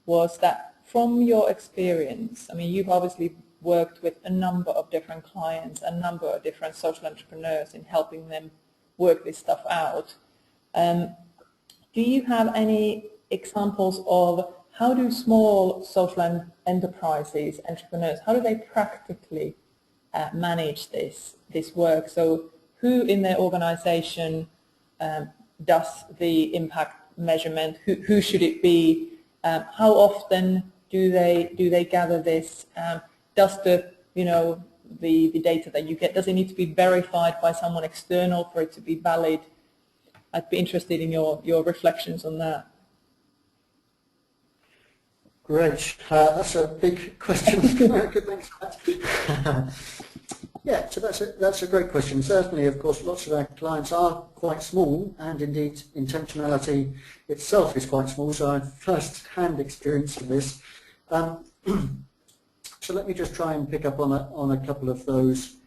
was that from your experience, I mean, you've obviously worked with a number of different clients, a number of different social entrepreneurs in helping them work this stuff out. Do you have any examples of how do small social enterprises, entrepreneurs, how do they practically manage this work? So who in their organization does the impact measurement? Who should it be? How often do they gather this? Does the data that you get, does it need to be verified by someone external for it to be valid? I'd be interested in your reflections on that. Great. That's a big question. Thanks for that. Yeah, so that's a great question. Certainly, of course, lots of our clients are quite small, and indeed intentionality itself is quite small, so I have first-hand experience of this. So let me just try and pick up on a couple of those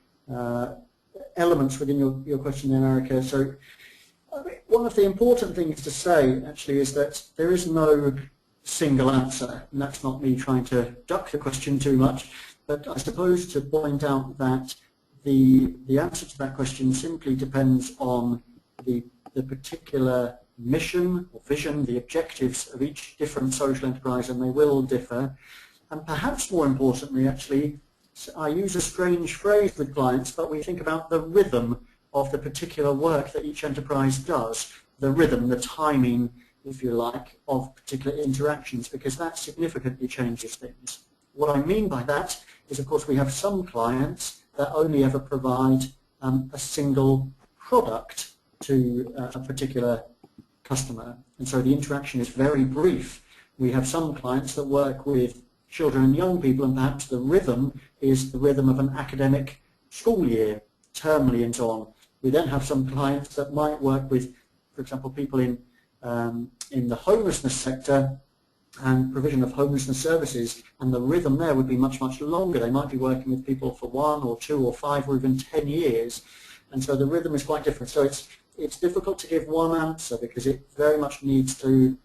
elements within your question there, Marika. So one of the important things to say, actually, is that there is no single answer, and that's not me trying to duck the question too much, but I suppose to point out that the answer to that question simply depends on the particular mission or vision, the objectives of each different social enterprise, and they will differ. And perhaps more importantly, actually, I use a strange phrase with clients, but we think about the rhythm of the particular work that each enterprise does, the rhythm, the timing, if you like, of particular interactions, because that significantly changes things. What I mean by that is, of course, we have some clients that only ever provide a single product to a particular customer, and so the interaction is very brief. We have some clients that work with children and young people, and perhaps the rhythm is the rhythm of an academic school year, termly and so on. We then have some clients that might work with, for example, people in the homelessness sector and provision of homelessness services, and the rhythm there would be much longer. They might be working with people for 1 or 2 or 5 or even 10 years, and so the rhythm is quite different. So it's difficult to give one answer, because it very much needs to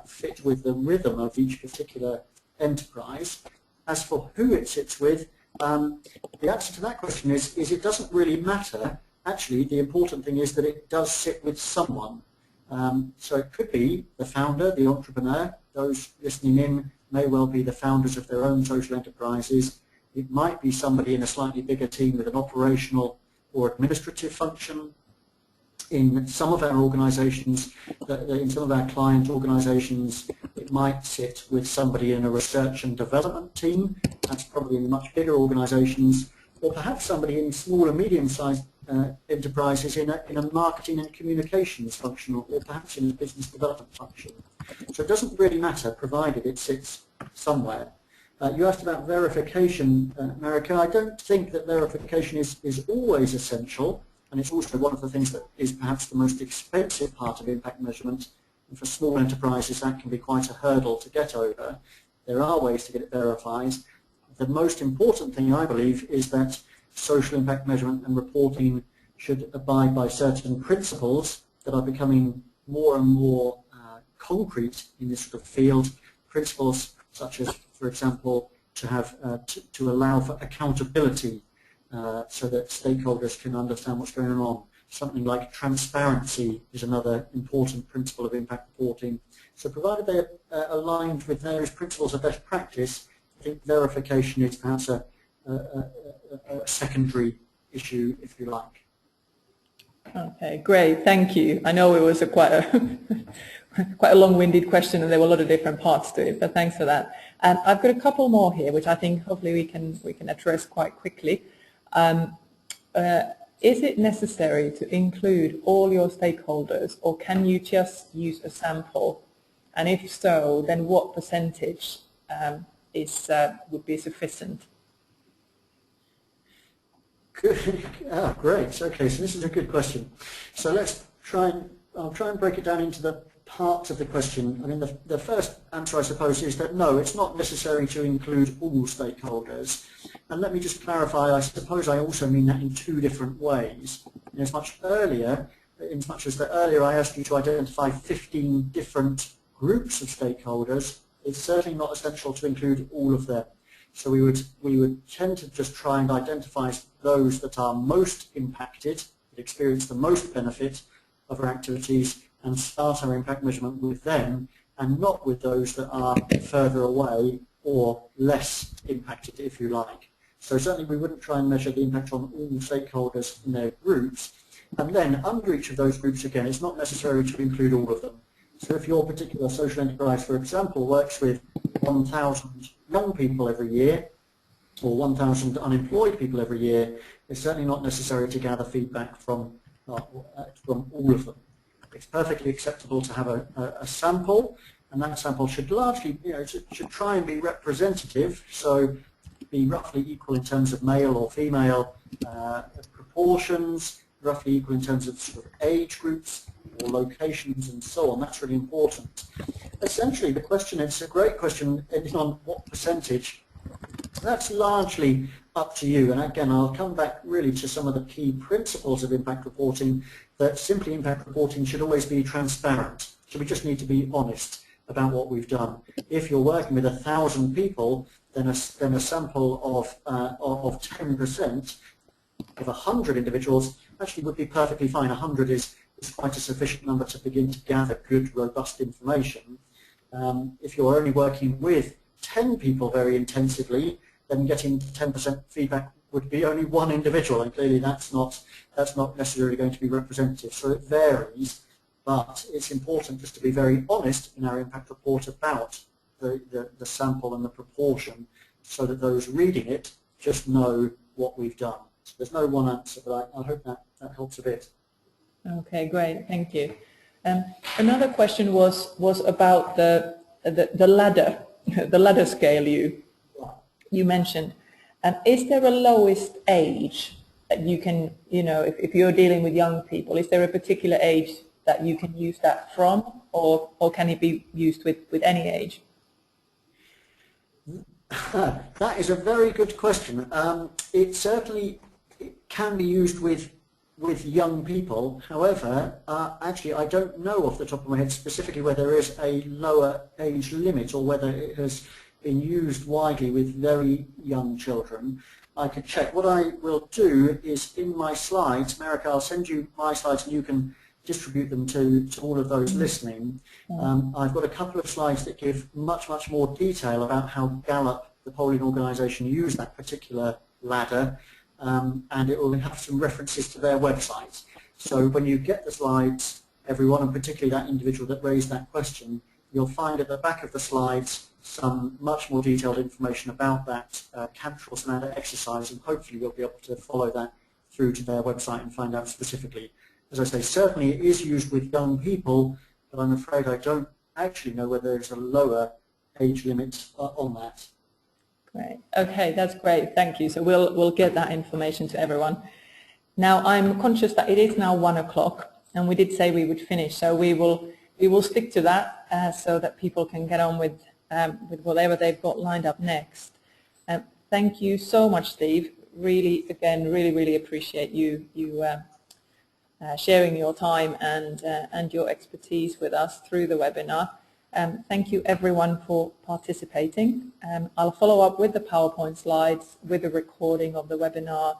fit with the rhythm of each particular enterprise. As for who it sits with, the answer to that question is it doesn't really matter. Actually, the important thing is that it does sit with someone. So it could be the founder, the entrepreneur. Those listening in may well be the founders of their own social enterprises. It might be somebody in a slightly bigger team with an operational or administrative function. In some of our organisations, in some of our client organisations, it might sit with somebody in a research and development team. That's probably in much bigger organisations, or perhaps somebody in small and medium-sized enterprises in a marketing and communications function, or perhaps in a business development function. So it doesn't really matter, provided it sits somewhere. You asked about verification, Marika. I don't think that verification is always essential, and it's also one of the things that is perhaps the most expensive part of impact measurement. And for small enterprises, that can be quite a hurdle to get over. There are ways to get it verified. The most important thing, I believe, is that social impact measurement and reporting should abide by certain principles that are becoming more and more concrete in this sort of field. Principles such as, for example, to allow for accountability so that stakeholders can understand what's going on. Something like transparency is another important principle of impact reporting. So provided they are aligned with those principles of best practice, I think verification is perhaps a secondary issue, if you like. Okay, great, thank you. I know it was quite a long-winded question, and there were a lot of different parts to it, but thanks for that. And I've got a couple more here, which I think hopefully we can address quite quickly. Is it necessary to include all your stakeholders, or can you just use a sample? And if so, then what percentage would be sufficient? Good. Oh, great. Okay, so this is a good question. So I'll try and break it down into the parts of the question. I mean, the first answer, I suppose, is that no, it's not necessary to include all stakeholders. And let me just clarify, I suppose I also mean that in two different ways. In as much as earlier I asked you to identify 15 different groups of stakeholders, it's certainly not essential to include all of them. So we would tend to just try and identify those that are most impacted, that experience the most benefit of our activities, and start our impact measurement with them, and not with those that are further away or less impacted, if you like. So certainly we wouldn't try and measure the impact on all stakeholders in their groups. And then under each of those groups, again, it's not necessary to include all of them. So if your particular social enterprise, for example, works with 1,000 young people every year, or 1,000 unemployed people every year, it's certainly not necessary to gather feedback from all of them. It's perfectly acceptable to have a sample, and that sample should largely, should try and be representative, so be roughly equal in terms of male or female proportions, roughly equal in terms of sort of age groups or locations and so on. That's really important. Essentially, the question, it's a great question, is on what percentage. That's largely up to you, and again I'll come back really to some of the key principles of impact reporting, that simply impact reporting should always be transparent. So we just need to be honest about what we've done. If you're working with 1,000 people, then a sample of 10% of 100 individuals actually would be perfectly fine. 100 is quite a sufficient number to begin to gather good, robust information. If you're only working with 10 people very intensively, then getting 10% feedback would be only one individual, and clearly that's not necessarily going to be representative. So it varies, but it's important just to be very honest in our impact report about the sample and the proportion, so that those reading it just know what we've done. So there's no one answer, but I hope that helps a bit. Okay, great, thank you. Another question was about the ladder, the ladder scale you mentioned. Is there a lowest age that you can, if you're dealing with young people, is there a particular age that you can use that from, or can it be used with any age? That is a very good question. It certainly can be used with young people. However, actually I don't know off the top of my head specifically whether there is a lower age limit or whether it has been used widely with very young children. I could check. What I will do is in my slides, Marika, I'll send you my slides and you can distribute them to all of those listening. I've got a couple of slides that give much more detail about how Gallup, the polling organisation, use that particular ladder, and it will have some references to their website. So when you get the slides, everyone, and particularly that individual that raised that question, you'll find at the back of the slides some much more detailed information about that Cantor's ladder exercise, and hopefully you'll be able to follow that through to their website and find out specifically. As I say, certainly it is used with young people, but I'm afraid I don't actually know whether there's a lower age limit on that. Great. Okay, that's great. Thank you. So we'll get that information to everyone. Now, I'm conscious that it is now 1 o'clock, and we did say we would finish, so we will stick to that so that people can get on with whatever they've got lined up next. Thank you so much, Steve. Really, again, really appreciate you sharing your time and your expertise with us through the webinar. Thank you everyone for participating. I'll follow up with the PowerPoint slides, with a recording of the webinar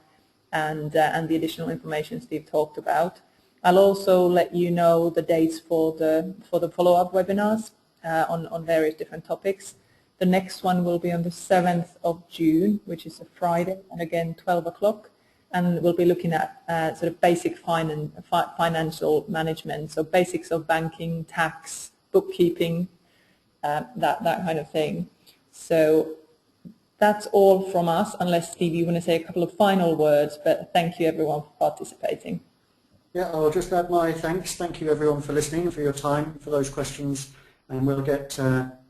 and the additional information Steve talked about. I'll also let you know the dates for the follow-up webinars on various different topics. The next one will be on the 7th of June, which is a Friday, and again 12 o'clock. And we'll be looking at sort of basic financial management, so basics of banking, tax, bookkeeping, that kind of thing. So that's all from us, unless, Steve, you want to say a couple of final words, but thank you everyone for participating. Yeah, I'll just add my thanks. Thank you everyone for listening, for your time, for those questions, and we'll get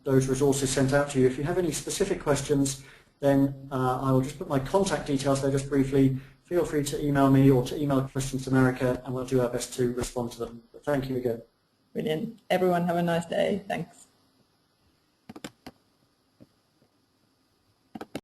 those resources sent out to you. If you have any specific questions, then I will just put my contact details there just briefly. Feel free to email me or to email questions to America, and we'll do our best to respond to them. But thank you again. Brilliant. Everyone have a nice day. Thanks.